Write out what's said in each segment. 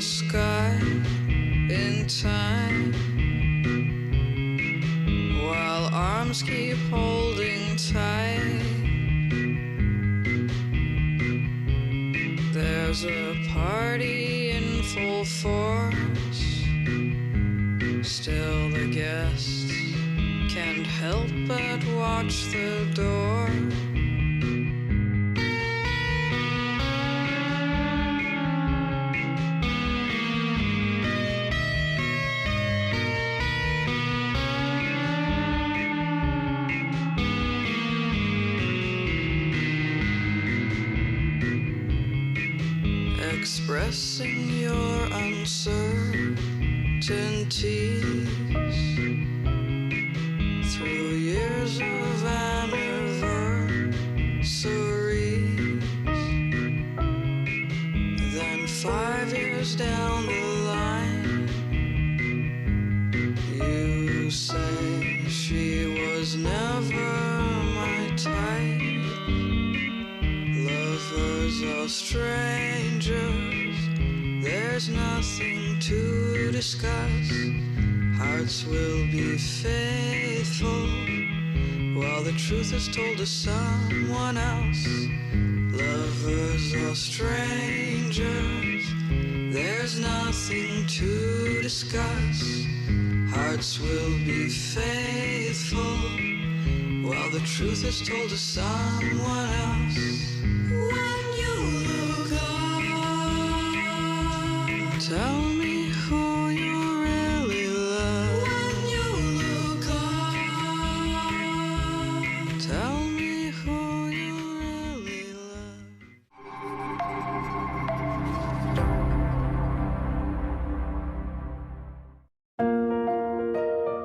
sky in time, while arms keep holding tight. There's a party in full force, still the guests can't help but watch the door. Expressing your uncertainties through years of anniversaries. Then 5 years down the line, you say she was never my type. Lovers are strangers, there's nothing to discuss. Hearts will be faithful while the truth is told to someone else. Lovers are strangers, there's nothing to discuss. Hearts will be faithful while the truth is told to someone else. When you look up, tell me who you really love. When you look up, tell me who you really love.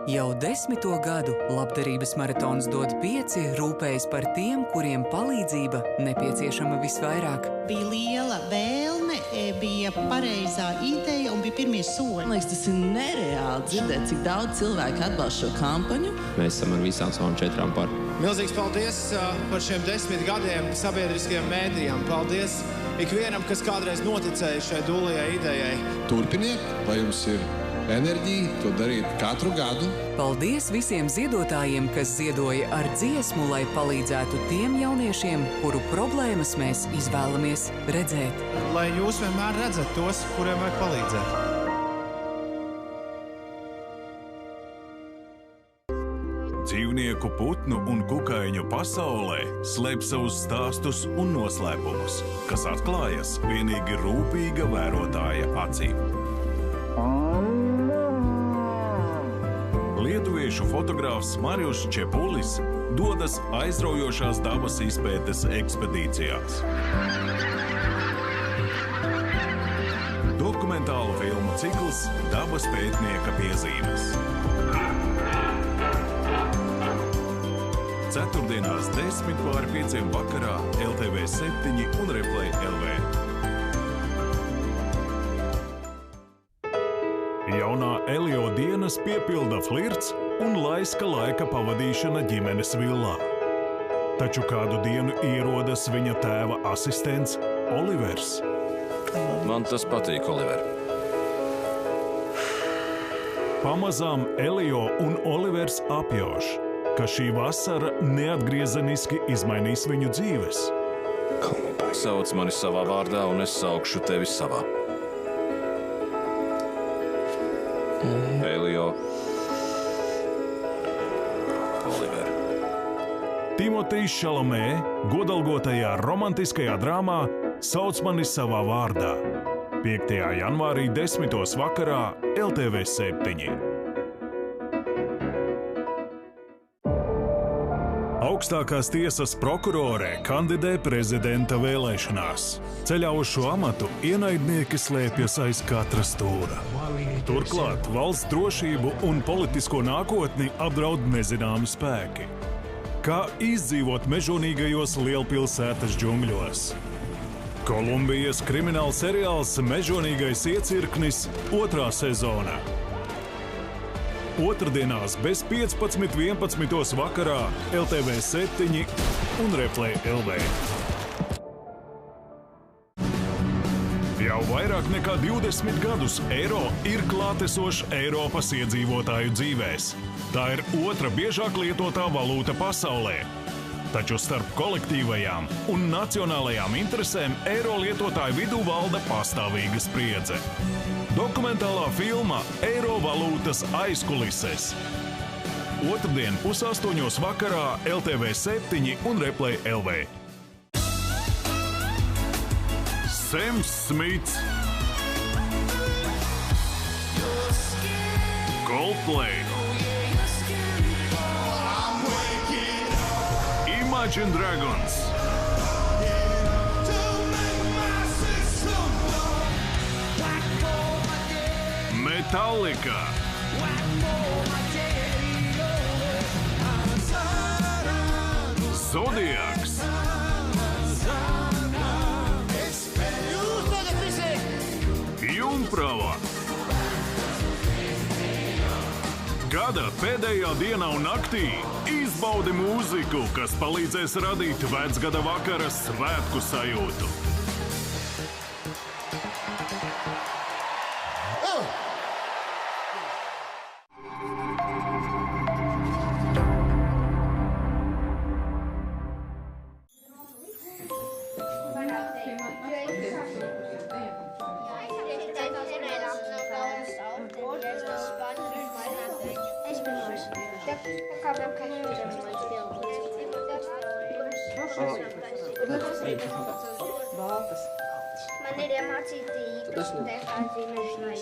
Jau 10. gadu labdarības maratons dod 5 rūpējas par tiem, kuriem palīdzība nepieciešama visvairāk. Bija liela vēlme, bija pareizā ideja un bija pirmie soļi. Man liekas, tas ir nereāli dzirdēt, cik daudz cilvēku atbalsta šo kampaņu. Mēs esam ar visām savām 4 par. Milzīgs paldies par šiem 10 gadiem sabiedriskajiem mēdījiem. Paldies ikvienam, kas kādreiz noticēja šai dūlajai idejai. Turpiniet, lai jums ir enerģija to darīt katru gadu. Paldies visiem ziedotājiem, kas ziedoja ar dziesmu, lai palīdzētu tiem jauniešiem, kuru problēmas mēs izvēlamies redzēt. Lai jūs vienmēr redzat tos, kuriem vajag palīdzēt. Dzīvnieku, putnu un kukaiņu pasaulē slēp savus stāstus un noslēpumus, kas atklājas vienīgi rūpīga vērotāja acīm. Lietuviešu fotogrāfs Marijus Čepulis dodas aizraujošās dabas izpētes ekspedīcijās. Dokumentālu filmu cikls Dabas pētnieka piezīmes. Ceturtdienās 10:05 vakarā LTV7 un Replay LV. Jaunā Elio dienas piepilda flirts un laiska laika pavadīšana ģimenes villā. Taču kādu dienu ierodas viņa tēva asistents Olivers. Man tas patīk, Oliver. Pamazām Elio un Olivers apjauš, ka šī vasara neatgriezeniski izmainīs viņu dzīves. Sauc mani savā vārdā un es saukšu tevi savā. Elio. Oliver. Timotejs Šalamē godalgotajā romantiskajā drāmā Sauc mani savā vārdā. 5. janvārī 10. vakarā LTV7. Augstākās tiesas prokurore kandidē prezidenta vēlēšanās. Ceļā uz šo amatu ienaidnieki slēpjas aiz katra stūra. Turklāt valsts drošību un politisko nākotni apdraud nezināmi spēki. Kā izdzīvot mežonīgajos lielpilsētas džungļos? Kolumbijas krimināla seriāls Mežonīgais iecirknis 2. sezona. Otrdienās bez 15:11 vakarā LTV7 un Replay LV. Jau vairāk nekā 20 gadus eiro ir klātesošs Eiropas iedzīvotāju dzīvēs. Tā ir otra biežāk lietotā valūta pasaulē. Taču starp kolektīvajām un nacionālajām interesēm eiro lietotāju vidū valda pastāvīga spriedze. Dokumentālā filma Eiro valūtas aizkulises. Otrdien 7:30 vakarā LTV 7 un Replay LV. Sams Smits, Coldplay, Imagine Dragons, Metallica, Zodiaks, Junprava. Gada pēdējā dienā un naktī izbaudi mūziku, kas palīdzēs radīt vecgada vakara svētku sajūtu. Man ir iemācīti īpaši tehāzīmēšanai.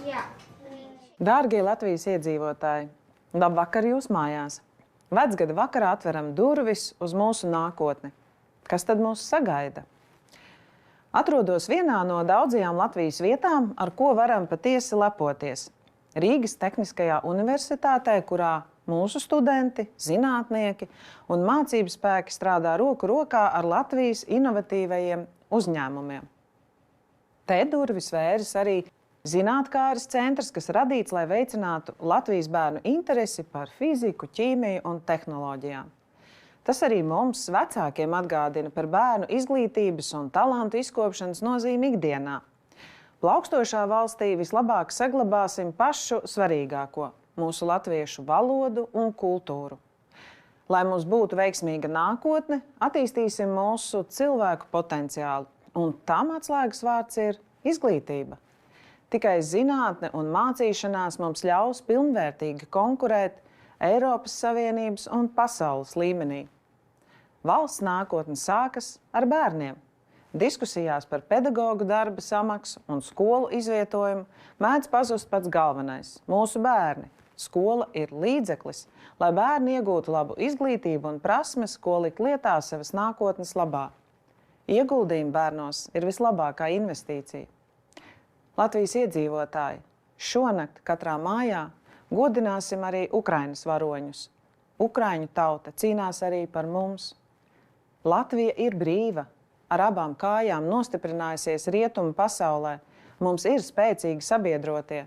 Jā. Dārgie Latvijas iedzīvotāji, labvakar jūs mājās. Vecgada vakarā atveram durvis uz mūsu nākotni. Kas tad mūs sagaida? Atrodos vienā no daudzajām Latvijas vietām, ar ko varam patiesi lepoties. Rīgas Tehniskajā universitātē, kurā mūsu studenti, zinātnieki un mācību spēki strādā roku rokā ar Latvijas inovatīvajiem uzņēmumiem. Te durvis vēras arī zinātkāres centrs, kas radīts, lai veicinātu Latvijas bērnu interesi par fiziku, ķīmiju un tehnoloģijām. Tas arī mums, vecākiem, atgādina par bērnu izglītības un talantu izkopšanas nozīmi ikdienā. Plaukstošā valstī vislabāk saglabāsim pašu svarīgāko – mūsu latviešu valodu un kultūru. Lai mums būtu veiksmīga nākotne, attīstīsim mūsu cilvēku potenciālu, un tam atslēgas vārds ir izglītība. Tikai zinātne un mācīšanās mums ļaus pilnvērtīgi konkurēt Eiropas Savienības un pasaules līmenī. Valsts nākotne sākas ar bērniem. Diskusijās par pedagogu darba samaksu un skolu izvietojumu mēdz pazust pats galvenais – mūsu bērni. Skola ir līdzeklis, lai bērni iegūtu labu izglītību un prasmes, ko likt lietā savas nākotnes labā. Ieguldījumi bērnos ir vislabākā investīcija. Latvijas iedzīvotāji, šonakt katrā mājā godināsim arī Ukrainas varoņus. Ukraiņu tauta cīnās arī par mums. Latvija ir brīva, ar abām kājām nostiprinājusies rietumu pasaulē. Mums ir spēcīgi sabiedrotie.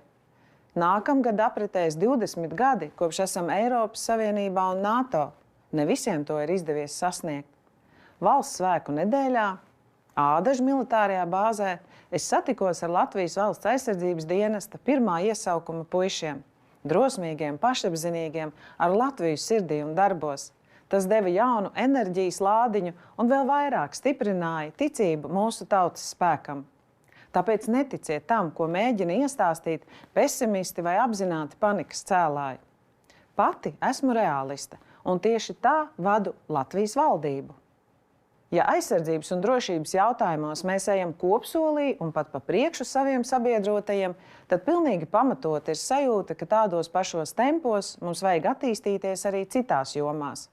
Nākamgad apritēs 20 gadi, kopš esam Eiropas Savienībā un NATO. Ne visiem to ir izdevies sasniegt. Valsts svētku nedēļā, Ādažu militārajā bāzē, es satikos ar Latvijas valsts aizsardzības dienesta pirmā iesaukuma puišiem. Drosmīgiem, pašapzinīgiem, ar Latviju sirdī un darbos. Tas deva jaunu enerģijas lādiņu un vēl vairāk stiprināja ticību mūsu tautas spēkam. Tāpēc neticiet tam, ko mēģina iestāstīt pesimisti vai apzināti panikas cēlāji. Pati esmu realiste, un tieši tā vadu Latvijas valdību. Ja aizsardzības un drošības jautājumos mēs ejam kopsolī un pat pa priekšu saviem sabiedrotajiem, tad pilnīgi pamatot ir sajūta, ka tādos pašos tempos mums vajag attīstīties arī citās jomās.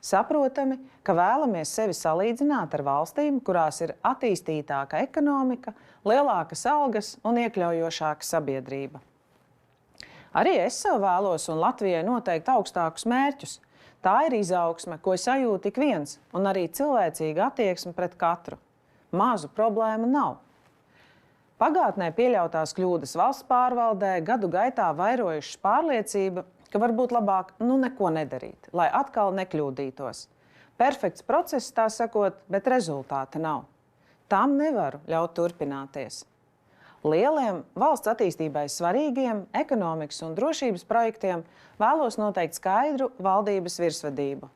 Saprotami, ka vēlamies sevi salīdzināt ar valstīm, kurās ir attīstītāka ekonomika, lielākas algas un iekļaujošāka sabiedrība. Arī es sev vēlos un Latvijai noteikti augstākus mērķus. Tā ir izaugsme, ko sajūt ik viens, un arī cilvēcīga attieksme pret katru. Mazu problēmu nav. Pagātnē pieļautās kļūdas valsts pārvaldē gadu gaitā vairojušas pārliecība, ka varbūt labāk neko nedarīt, lai atkal nekļūdītos. Perfekts process, tā sakot, bet rezultāta nav. Tam nevaru ļaut turpināties. Lieliem valsts attīstībai svarīgiem ekonomikas un drošības projektiem vēlos noteikt skaidru valdības virsvadību.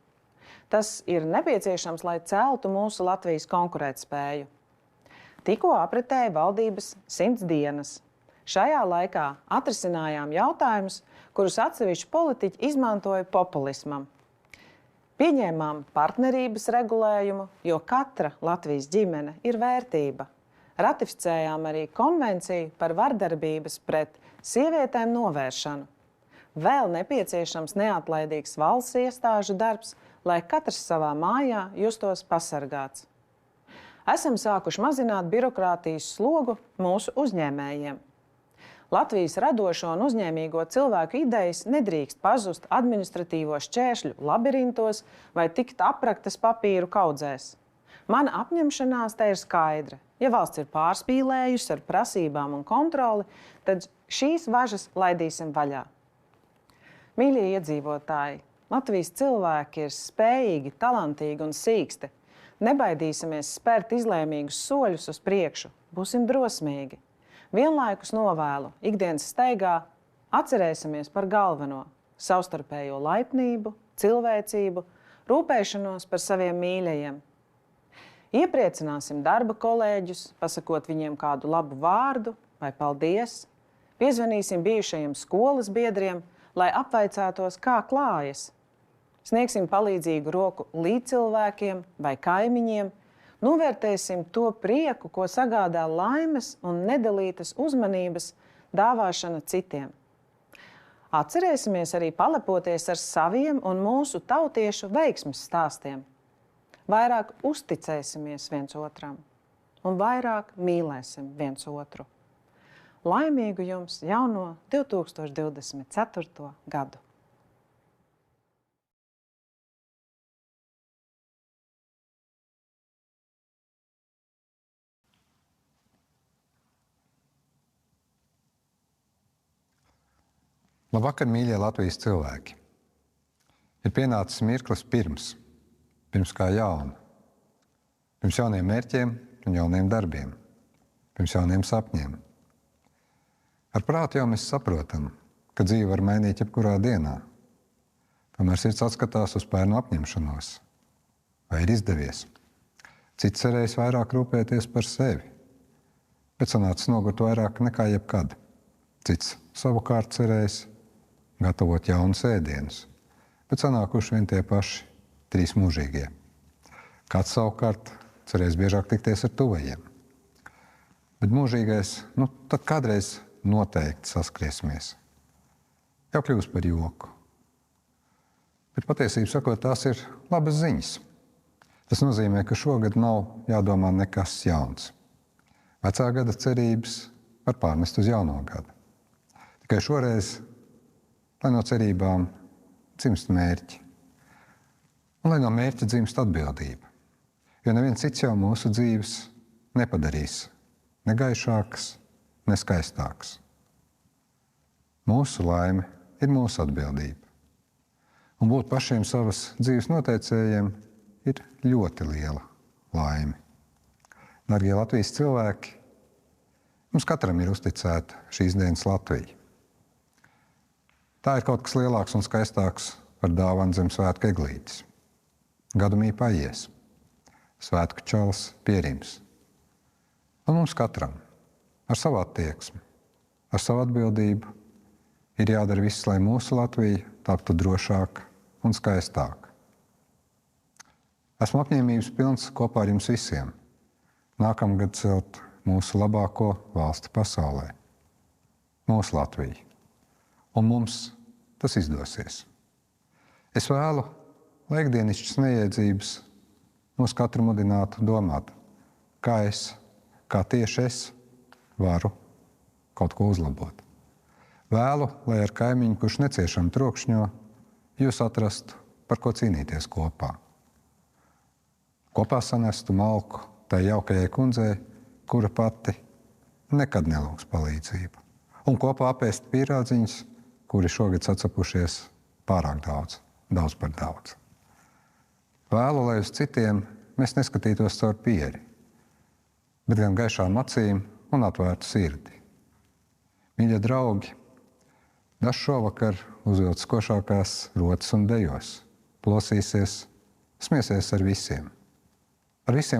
Tas ir nepieciešams, lai celtu mūsu Latvijas konkurētspēju. Tikko apritēja valdības 100 dienas. Šajā laikā atrisinājām jautājumus, kurus atsevišķi politiķi izmantoja populismam. Pieņēmām partnerības regulējumu, jo katra Latvijas ģimene ir vērtība. Ratificējām arī konvenciju par vardarbības pret sievietēm novēršanu. Vēl nepieciešams neatlaidīgs valsts iestāžu darbs, lai katrs savā mājā justos pasargāts. Esam sākuši mazināt birokrātijas slogu mūsu uzņēmējiem. Latvijas radošo un uzņēmīgo cilvēku idejas nedrīkst pazust administratīvo šķēršļu labirintos vai tikt apraktas papīru kaudzēs. Mana apņemšanās te ir skaidra. Ja valsts ir pārspīlējusi ar prasībām un kontroli, tad šīs važas laidīsim vaļā. Mīļie iedzīvotāji, Latvijas cilvēki ir spējīgi, talantīgi un sīksti. Nebaidīsimies spērt izlēmīgus soļus uz priekšu, būsim drosmīgi. Vienlaikus novēlu ikdienas steigā atcerēsimies par galveno – savstarpējo laipnību, cilvēcību, rūpēšanos par saviem mīļajiem. Iepriecināsim darba kolēģus, pasakot viņiem kādu labu vārdu vai paldies. Piezvanīsim bijušajiem skolas biedriem, lai apvaicātos, kā klājas. Sniegsim palīdzīgu roku līdzcilvēkiem vai kaimiņiem, novērtēsim to prieku, ko sagādā laimes un nedalītas uzmanības dāvāšana citiem. Atcerēsimies arī palepoties ar saviem un mūsu tautiešu veiksmes stāstiem. Vairāk uzticēsimies viens otram un vairāk mīlēsim viens otru. Laimīgu jums jauno 2024. gadu! Labvakar, mīļie Latvijas cilvēki! Ir pienācis mirklis pirms kā jauna. Pirms jauniem mērķiem un jauniem darbiem. Pirms jauniem sapņiem. Ar prātu jau mēs saprotam, ka dzīve var mainīt jebkurā dienā. Tomēr sirds atskatās uz pērnu apņemšanos. Vai ir izdevies? Cits cerējis vairāk rūpēties par sevi, bet sanācis nogurt vairāk nekā jebkad. Cits savukārt cerējis gatavot jaunus ēdienus, bet sanākuši vien tie paši 3 mūžīgie. Kāds savukārt cerēs biežāk tikties ar tuvajiem. Bet mūžīgais, tad kādreiz noteikti saskriesimies. Jau kļūst par joku. Bet patiesībā sakot, tās ir labas ziņas. Tas nozīmē, ka šogad nav jādomā nekas jauns. Vecā gada cerības var pārmest uz jauno gadu. Tikai šoreiz, lai no cerībām dzimst mērķi. Un lai no mērķa dzimst atbildība. Jo neviens cits jau mūsu dzīves nepadarīs ne gaišākas, ne skaistākas. Mūsu laime ir mūsu atbildība. Un būt pašiem savas dzīves noteicējiem ir ļoti liela laime. Dargie Latvijas cilvēki, mums katram ir uzticēta šīs dienas Latvija. Tā ir kaut kas lielāks un skaistāks par dāvanu zem svētku eglītes. Gadumī paies. Svētku čals pierims. Un mums katram ar savu attieksmi, ar savu atbildību ir jādara viss, lai mūsu Latvija taptu drošāka un skaistāka. Esmu apņēmības pilns kopā ar jums visiem nākamgad celt mūsu labāko valsti pasaulē. Mūsu Latviju. Un mums tas izdosies. Es vēlu, lai ikdienišķas neiedzības mūs katru mudinātu domāt, kā tieši es varu kaut ko uzlabot. Vēlu, lai ar kaimiņu, kurš neciešam trokšņo, jūs atrastu, par ko cīnīties kopā. Kopā sanestu malku tai jaukajai kundzei, kura pati nekad nelūgs palīdzību. Un kopā apēst pīrādziņas, kuri šogad sacepušies pārāk daudz par daudz. Vēlu, lai uz citiem mēs neskatītos caur pieri, bet gan gaišām acīm un atvērtu sirdi. Mīļie draugi, dažs šovakar uzvilc košākās rotas un dejos, plosīsies, smiesies ar visiem,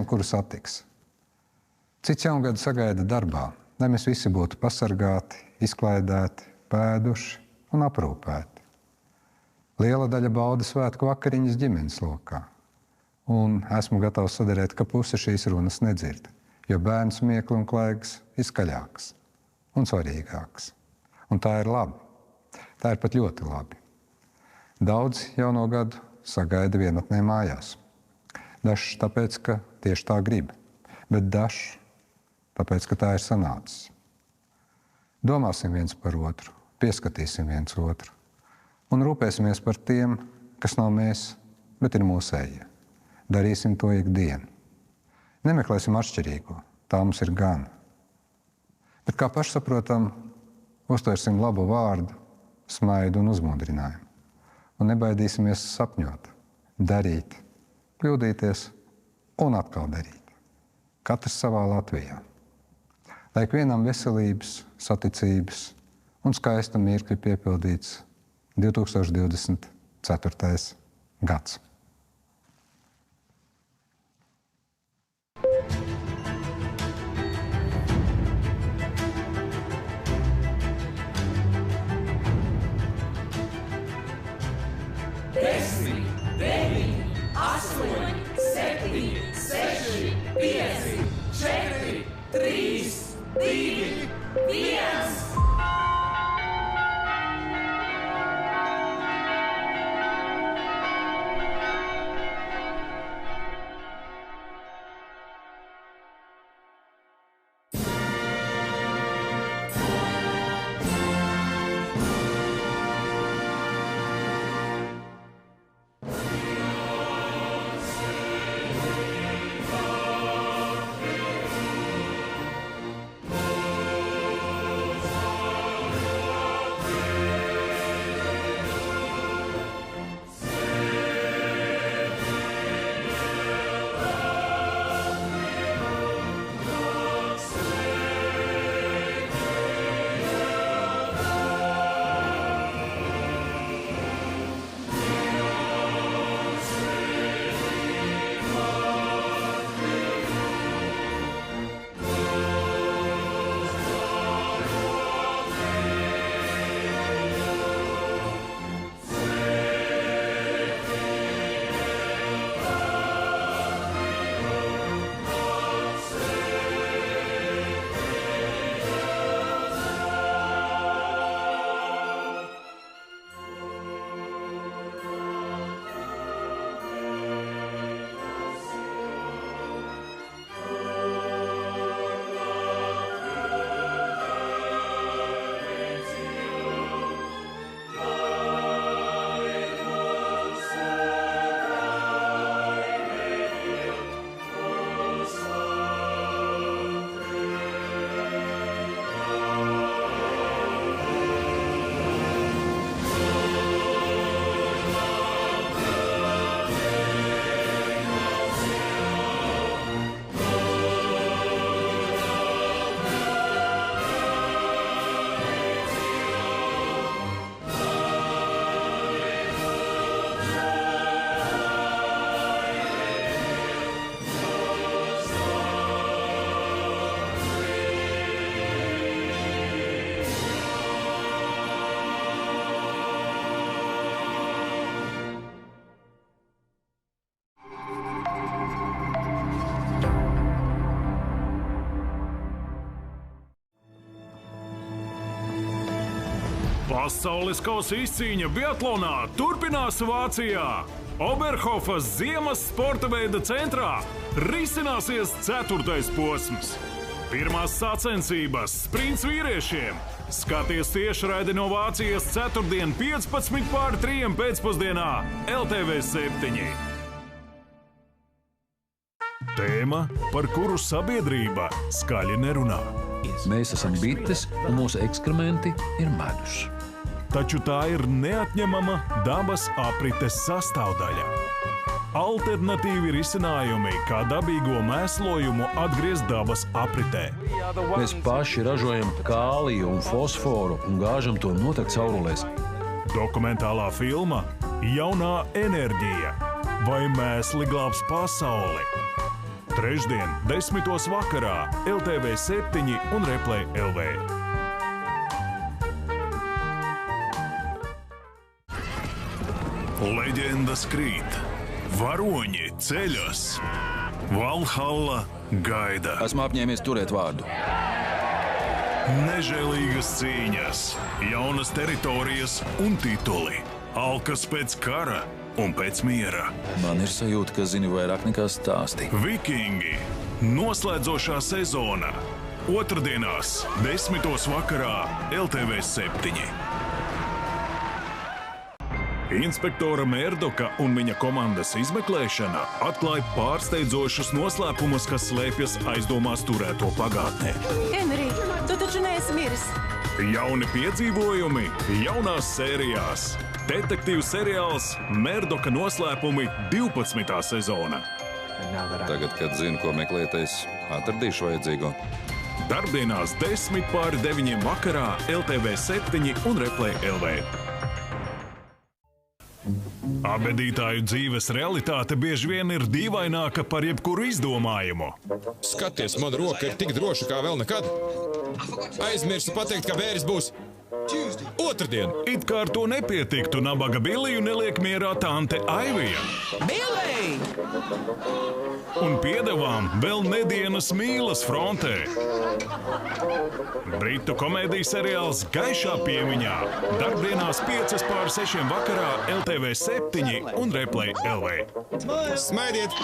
kurus satiks. Cits jaungadu sagaida darbā, lai mēs visi būtu pasargāti, izklaidēti, pēduši un aprūpēti. Liela daļa bauda svētku vakariņas ģimenes lokā. Un esmu gatavs sadarēt, ka puse šīs runas nedzird, jo bērnu smiekli un klaigas ir skaļāks un svarīgāks. Un tā ir labi. Tā ir pat ļoti labi. Daudz jauno gadu sagaida vienatnē mājās. Dažs tāpēc, ka tieši tā grib, bet dažs tāpēc, ka tā ir sanācis. Domāsim viens par otru, pieskatīsim viens otru un rūpēsimies par tiem, kas nav mēs, bet ir mūsējie. Darīsim to ikdienu. Nemeklēsim atšķirīgo, tā mums ir gan. Bet kā pašsaprotam, uztversim labu vārdu, smaidu un uzmundrinājumu. Un nebaidīsimies sapņot, darīt, kļūdīties un atkal darīt. Katrs savā Latvijā. Lai ikvienam veselības, saticības un skaista mirkļa piepildīts 2024. gads. Desmit, 9, 8, 7, 6, 5, 4, 3, 2, 1. Pasaules kausa izcīņa biatlonā turpinās Vācijā. Oberhofas ziemas sporta veida centrā risināsies 4. posms. Pirmās sacensības sprints vīriešiem. Skaties tiešraidi no Vācijas 4. 15:3 pēcpusdienā LTV 7. Tēma, par kuru sabiedrība skaļi nerunā. Mēs esam bites, un mūsu ekskrementi ir medus. taču tā ir neatņemama dabas aprites sastāvdaļa. Alternatīvi risinājumi, kā dabīgo mēslojumu atgriezt dabas apritē. Mēs paši ražojam kāliju un fosforu un gāžam to notek caurulēs. Dokumentālā filma Jaunā enerģija vai mēsli glābs pasauli. Trešdien, 10. vakarā, LTV 7 un Replay LV. Leģendas krīt. Varoņi ceļas, Valhalla gaida. Esmu apņēmies turēt vārdu. Nežēlīgas cīņas, jaunas teritorijas un tituli. Alkas pēc kara un pēc miera. Man ir sajūta, ka zini vairāk nekā stāsti. Vikingi, noslēdzošā sezona. Otrdienās, 10. vakarā, LTV 7. Inspektora Merdoka un viņa komandas izmeklēšana atklāja pārsteidzošus noslēpumus, kas slēpjas aizdomās turēto pagātnē. Henry, tu taču neesi miris. Jauni piedzīvojumi jaunās sērijās. Detektīvu seriāls Merdoka noslēpumi 12. sezona. Tagad, kad zinu, ko meklēt, es atradīšu vajadzīgo. Darbdienās 8:50 vakarā LTV 7 un Replay LV. Abedītāju dzīves realitāte bieži vien ir dīvaināka par jebkuru izdomājumu. Skaties, man roka ir tik droša kā vēl nekad. Aizmirsu pateikt, ka bēris būs otrdien. It kā ar to nepietiktu, nabaga Billiju neliek mierā tante Aivija. Billy! Un piedevām vēl nedienas mīlas frontē. Britu komēdijas seriāls Gaišā piemiņā. Darbdienās 5:06 vakarā LTV 7 un Replay LV. Smaidiet!